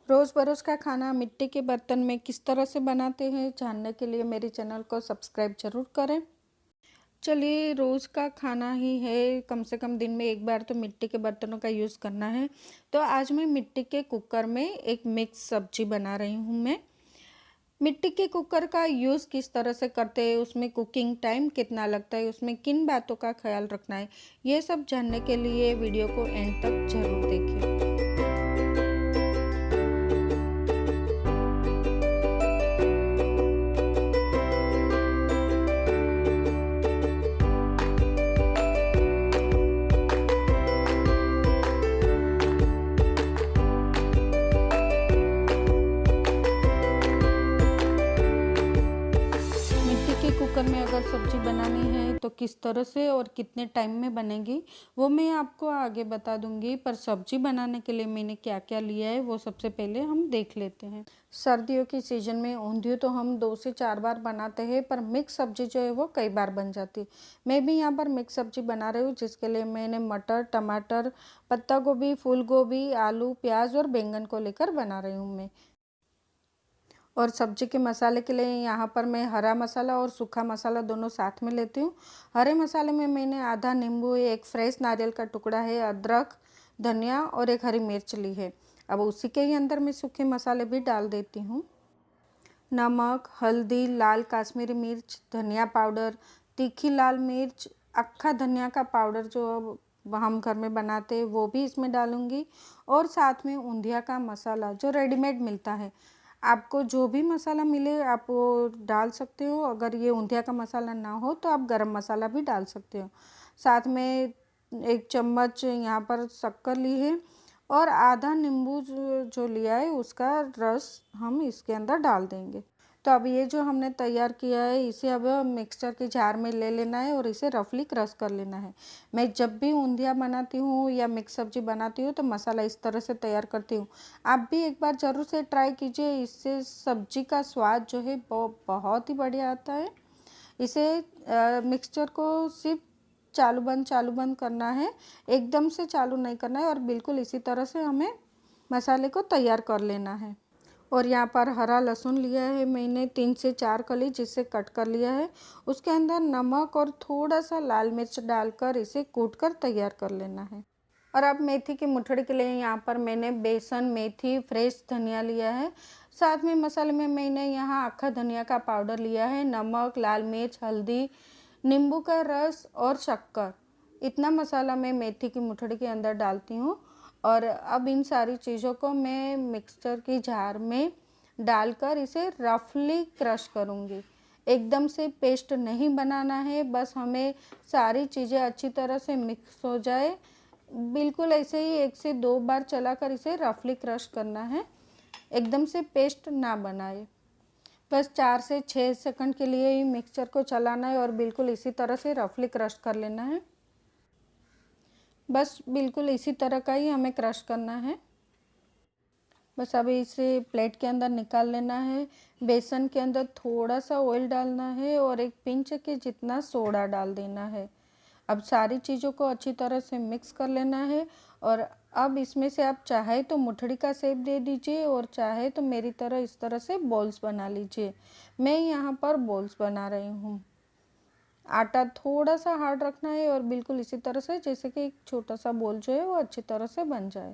रोज़ बरोज़ का खाना मिट्टी के बर्तन में किस तरह से बनाते हैं जानने के लिए मेरे चैनल को सब्सक्राइब ज़रूर करें। चलिए, रोज़ का खाना ही है, कम से कम दिन में एक बार तो मिट्टी के बर्तनों का यूज़ करना है। तो आज मैं मिट्टी के कुकर में एक मिक्स सब्जी बना रही हूँ। मैं मिट्टी के कुकर का यूज़ किस तरह से करते हैं, उसमें कुकिंग टाइम कितना लगता है, उसमें किन बातों का ख्याल रखना है, ये सब जानने के लिए वीडियो को एंड तक ज़रूर देखें। मिट्टी के कुकर में अगर सब्जी बनानी है तो किस तरह से और कितने टाइम में बनेगी वो मैं आपको आगे बता दूंगी। पर सब्जी बनाने के लिए मैंने क्या क्या लिया है वो सबसे पहले हम देख लेते हैं। सर्दियों की सीज़न में ऊंधियो तो हम 2 से 4 बार बनाते हैं, पर मिक्स सब्जी जो है वो कई बार बन जाती है। मैं भी यहाँ पर मिक्स सब्जी बना रही हूँ, जिसके लिए मैंने मटर, टमाटर, पत्ता गोभी, फूल गोभी, आलू, प्याज और बैंगन को लेकर बना रही हूँ मैं। और सब्जी के मसाले के लिए यहाँ पर मैं हरा मसाला और सूखा मसाला दोनों साथ में लेती हूँ। हरे मसाले में मैंने आधा नींबू, एक फ्रेश नारियल का टुकड़ा है, अदरक, धनिया और एक हरी मिर्च ली है। अब उसी के ही अंदर मैं सूखे मसाले भी डाल देती हूँ। नमक, हल्दी, लाल काश्मीरी मिर्च, धनिया पाउडर, तीखी लाल मिर्च, अक्खा धनिया का पाउडर जो हम घर में बनाते हैं वो भी इसमें डालूँगी। और साथ में ऊंधिया का मसाला जो रेडीमेड मिलता है, आपको जो भी मसाला मिले आप वो डाल सकते हो। अगर ये ऊंधिया का मसाला ना हो तो आप गरम मसाला भी डाल सकते हो। साथ में 1 चम्मच यहाँ पर शक्कर ली है और आधा नींबू जो लिया है उसका रस हम इसके अंदर डाल देंगे। तो अब ये जो हमने तैयार किया है इसे अब मिक्सचर के जार में ले लेना है और इसे रफली क्रश कर लेना है। मैं जब भी ऊंधिया बनाती हूँ या मिक्स सब्जी बनाती हूँ तो मसाला इस तरह से तैयार करती हूँ। आप भी एक बार ज़रूर से ट्राई कीजिए, इससे सब्जी का स्वाद जो है वो बहुत ही बढ़िया आता है। इसे मिक्सचर को सिर्फ चालू बंद करना है, एकदम से चालू नहीं करना है। और बिल्कुल इसी तरह से हमें मसाले को तैयार कर लेना है। और यहाँ पर हरा लहसुन लिया है मैंने 3 से 4 कली, जिससे कट कर लिया है। उसके अंदर नमक और थोड़ा सा लाल मिर्च डालकर इसे कूट कर तैयार कर लेना है। और अब मेथी की मुठड़ी के लिए यहाँ पर मैंने बेसन, मेथी, फ्रेश धनिया लिया है। साथ में मसाले में मैंने यहाँ अक्खा धनिया का पाउडर लिया है, नमक, लाल मिर्च, हल्दी, नींबू का रस और शक्कर। इतना मसाला मैं मेथी की मुठड़ी के अंदर डालती हूँ। और अब इन सारी चीज़ों को मैं मिक्सचर की जार में डालकर इसे रफली क्रश करूँगी। एकदम से पेस्ट नहीं बनाना है, बस हमें सारी चीज़ें अच्छी तरह से मिक्स हो जाए। बिल्कुल ऐसे ही 1 से 2 बार चलाकर इसे रफली क्रश करना है, एकदम से पेस्ट ना बनाए। बस 4 से 6 सेकंड के लिए ही मिक्सचर को चलाना है और बिल्कुल इसी तरह से रफली क्रश कर लेना है। बस बिल्कुल इसी तरह का ही हमें क्रश करना है। बस अभी इसे प्लेट के अंदर निकाल लेना है। बेसन के अंदर थोड़ा सा ऑयल डालना है और एक पिंच के जितना सोडा डाल देना है। अब सारी चीज़ों को अच्छी तरह से मिक्स कर लेना है। और अब इसमें से आप चाहे तो मुठड़ी का शेप दे दीजिए और चाहे तो मेरी तरह इस तरह से बॉल्स बना लीजिए। मैं यहाँ पर बॉल्स बना रही हूँ। आटा थोड़ा सा हार्ड रखना है और बिल्कुल इसी तरह से जैसे कि एक छोटा सा बॉल जो है वो अच्छी तरह से बन जाए।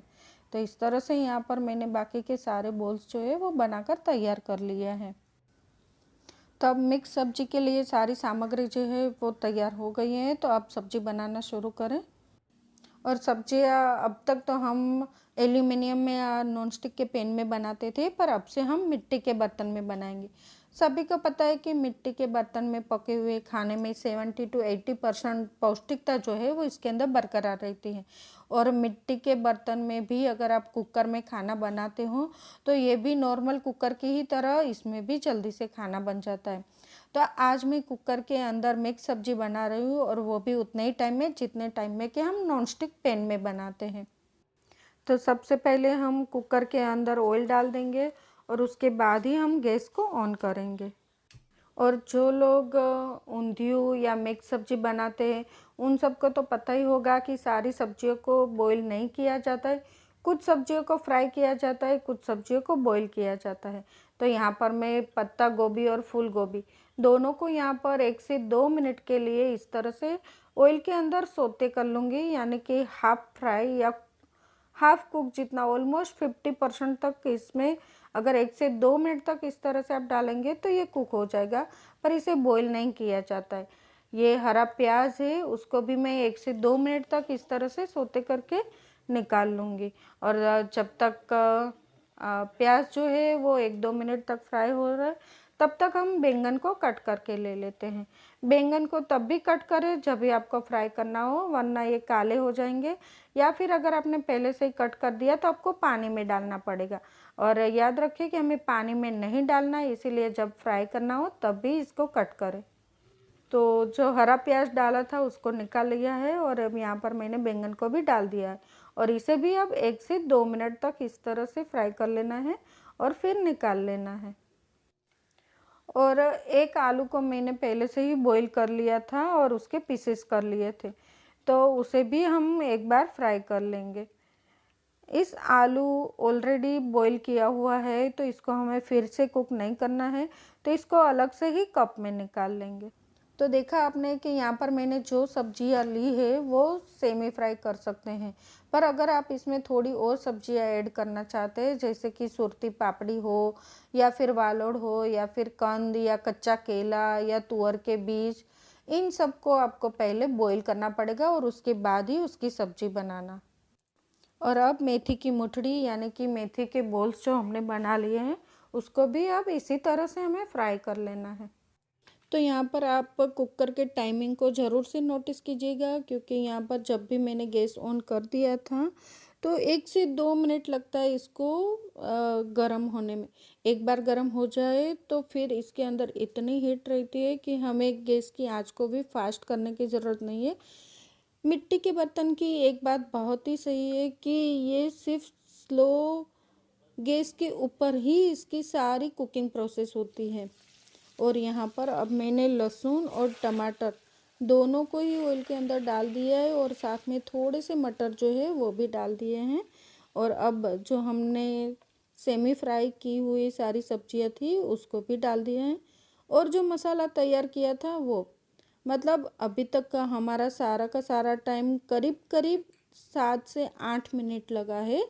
तो इस तरह से यहाँ पर मैंने बाकी के सारे बॉल्स जो है वो बनाकर तैयार कर लिया है। तो अब मिक्स सब्जी के लिए सारी सामग्री जो है वो तैयार हो गई है, तो अब सब्जी बनाना शुरू करें। और सब्जियाँ अब तक तो हम एल्यूमिनियम में या नॉन स्टिक के पैन में बनाते थे, पर अब से हम मिट्टी के बर्तन में बनाएंगे। सभी को पता है कि मिट्टी के बर्तन में पके हुए खाने में 70 to 80% पौष्टिकता जो है वो इसके अंदर बरकरार रहती है। और मिट्टी के बर्तन में भी अगर आप कुकर में खाना बनाते हो तो ये भी नॉर्मल कुकर की ही तरह इसमें भी जल्दी से खाना बन जाता है। तो आज मैं कुकर के अंदर मिक्स सब्जी बना रही हूँ, और वो भी उतने ही टाइम में जितने टाइम में कि हम नॉनस्टिक पैन में बनाते हैं। तो सबसे पहले हम कुकर के अंदर ऑयल डाल देंगे और उसके बाद ही हम गैस को ऑन करेंगे। और जो लोग ऊंधियू या मिक्स सब्जी बनाते हैं उन सबको तो पता ही होगा कि सारी सब्जियों को बॉईल नहीं किया जाता है, कुछ सब्जियों को फ्राई किया जाता है, कुछ सब्जियों को बॉईल किया जाता है। तो यहाँ पर मैं पत्ता गोभी और फूल गोभी दोनों को यहाँ पर 1 से 2 मिनट के लिए इस तरह से ऑयल के अंदर सौते कर लूँगी, यानी कि हाफ फ्राई या हाफ कुक जितना, ऑलमोस्ट 50% तक इसमें अगर 1 से 2 मिनट तक इस तरह से आप डालेंगे तो ये कुक हो जाएगा, पर इसे बॉईल नहीं किया जाता है। ये हरा प्याज है, उसको भी मैं 1 से 2 मिनट तक इस तरह से सौते करके निकाल लूँगी। और जब तक प्याज जो है वो 1-2 मिनट तक फ्राई हो रहा है, तब तक हम बैंगन को कट करके ले लेते हैं। बैंगन को तब भी कट करें जब भी आपको फ्राई करना हो, वरना ये काले हो जाएंगे, या फिर अगर आपने पहले से ही कट कर दिया तो आपको पानी में डालना पड़ेगा। और याद रखिए कि हमें पानी में नहीं डालना है, इसीलिए जब फ्राई करना हो तब भी इसको कट करें। तो जो हरा प्याज डाला था उसको निकाल लिया है, और अब यहाँ पर मैंने बैंगन को भी डाल दिया है, और इसे भी अब 1 से 2 मिनट तक इस तरह से फ्राई कर लेना है और फिर निकाल लेना है। और एक आलू को मैंने पहले से ही बॉईल कर लिया था और उसके पीसेस कर लिए थे, तो उसे भी हम एक बार फ्राई कर लेंगे। इस आलू ऑलरेडी बॉईल किया हुआ है, तो इसको हमें फिर से कुक नहीं करना है, तो इसको अलग से ही कप में निकाल लेंगे। तो देखा आपने कि यहाँ पर मैंने जो सब्जियाँ ली है वो सेमी फ्राई कर सकते हैं, पर अगर आप इसमें थोड़ी और सब्जियाँ ऐड करना चाहते हैं, जैसे कि सुरती पापड़ी हो, या फिर वालोड़ हो, या फिर कंद या कच्चा केला या तुअर के बीज, इन सब को आपको पहले बॉईल करना पड़ेगा और उसके बाद ही उसकी सब्जी बनाना। और अब मेथी की मुठड़ी यानी कि मेथी के बॉल्स जो हमने बना लिए हैं, उसको भी अब इसी तरह से हमें फ्राई कर लेना है। तो यहाँ पर आप कुकर के टाइमिंग को ज़रूर से नोटिस कीजिएगा, क्योंकि यहाँ पर जब भी मैंने गैस ऑन कर दिया था तो 1 से 2 मिनट लगता है इसको गरम होने में। एक बार गरम हो जाए तो फिर इसके अंदर इतनी हीट रहती है कि हमें गैस की आंच को भी फास्ट करने की ज़रूरत नहीं है। मिट्टी के बर्तन की एक बात बहुत ही सही है कि ये सिर्फ स्लो गैस के ऊपर ही इसकी सारी कुकिंग प्रोसेस होती है। और यहाँ पर अब मैंने लहसुन और टमाटर दोनों को ही ऑयल के अंदर डाल दिया है, और साथ में थोड़े से मटर जो है वो भी डाल दिए हैं। और अब जो हमने सेमी फ्राई की हुई सारी सब्जियां थी उसको भी डाल दिए हैं, और जो मसाला तैयार किया था वो, मतलब अभी तक का हमारा सारा का सारा टाइम करीब करीब 7 से 8 मिनट लगा है।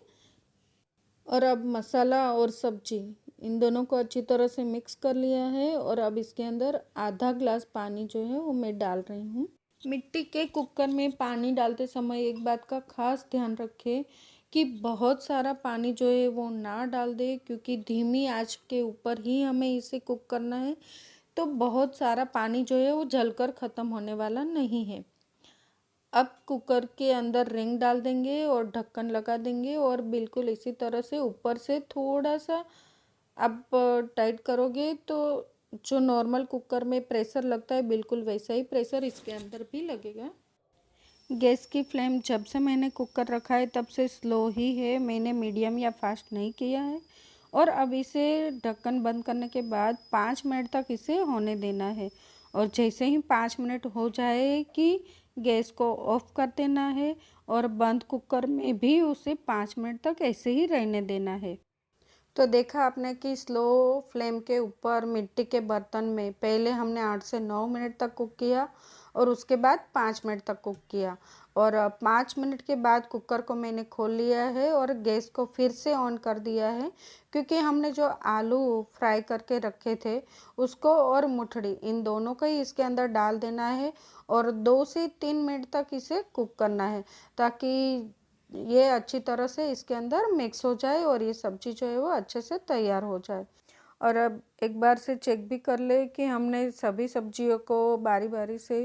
और अब मसाला और सब्जी इन दोनों को अच्छी तरह से मिक्स कर लिया है, और अब इसके अंदर आधा ग्लास पानी जो है वो मैं डाल रही हूँ। मिट्टी के कुकर में पानी डालते समय एक बात का खास ध्यान रखें कि बहुत सारा पानी जो है वो ना डाल दे, क्योंकि धीमी आंच के ऊपर ही हमें इसे कुक करना है, तो बहुत सारा पानी जो है वो जलकर ख़त्म होने वाला नहीं है। अब कुकर के अंदर रिंग डाल देंगे और ढक्कन लगा देंगे, और बिल्कुल इसी तरह से ऊपर से थोड़ा सा आप टाइट करोगे तो जो नॉर्मल कुकर में प्रेशर लगता है बिल्कुल वैसा ही प्रेशर इसके अंदर भी लगेगा। गैस की फ्लेम जब से मैंने कुकर रखा है तब से स्लो ही है, मैंने मीडियम या फास्ट नहीं किया है। और अब इसे ढक्कन बंद करने के बाद 5 मिनट तक इसे होने देना है, और जैसे ही 5 मिनट हो जाए कि गैस को ऑफ कर देना है, और बंद कुकर में भी उसे 5 मिनट तक ऐसे ही रहने देना है। तो देखा आपने कि स्लो फ्लेम के ऊपर मिट्टी के बर्तन में पहले हमने 8 से 9 मिनट तक कुक किया, और उसके बाद 5 मिनट तक कुक किया, और 5 मिनट के बाद कुकर को मैंने खोल लिया है और गैस को फिर से ऑन कर दिया है, क्योंकि हमने जो आलू फ्राई करके रखे थे उसको और मुठड़ी इन दोनों को ही इसके अंदर डाल देना है, और 2 से 3 मिनट तक इसे कुक करना है, ताकि ये अच्छी तरह से इसके अंदर मिक्स हो जाए और ये सब्जी जो है वो अच्छे से तैयार हो जाए। और अब एक बार से चेक भी कर ले कि हमने सभी सब्जियों को बारी बारी से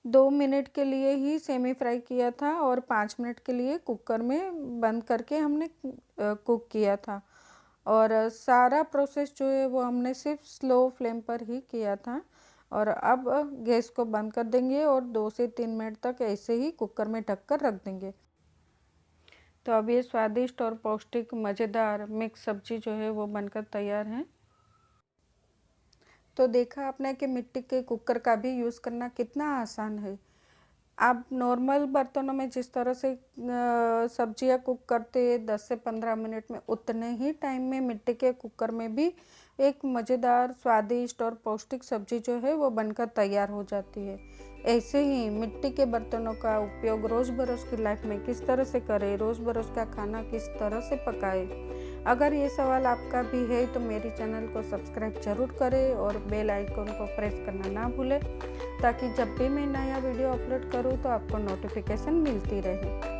2 मिनट के लिए ही सेमी फ्राई किया था, और 5 मिनट के लिए कुकर में बंद करके हमने कुक किया था। और सारा प्रोसेस जो है वो हमने सिर्फ स्लो फ्लेम पर ही किया था। और अब गैस को बंद कर देंगे और 2 से 3 मिनट तक ऐसे ही कुकर में ढक कर रख देंगे। तो अब ये स्वादिष्ट और पौष्टिक मज़ेदार मिक्स सब्जी जो है वो बनकर तैयार है। तो देखा आपने कि मिट्टी के कुकर का भी यूज़ करना कितना आसान है। आप नॉर्मल बर्तनों में जिस तरह से सब्जियां कुक करते हैं 10 से 15 मिनट में, उतने ही टाइम में मिट्टी के कुकर में भी एक मज़ेदार, स्वादिष्ट और पौष्टिक सब्जी जो है वो बनकर तैयार हो जाती है। ऐसे ही मिट्टी के बर्तनों का उपयोग रोज़ बरोज़ की लाइफ में किस तरह से करें, रोज़ बरोज़ का खाना किस तरह से पकाएं। अगर ये सवाल आपका भी है तो मेरी चैनल को सब्सक्राइब ज़रूर करें और बेल आइकन को प्रेस करना ना भूलें, ताकि जब भी मैं नया वीडियो अपलोड करूँ तो आपको नोटिफिकेशन मिलती रहे।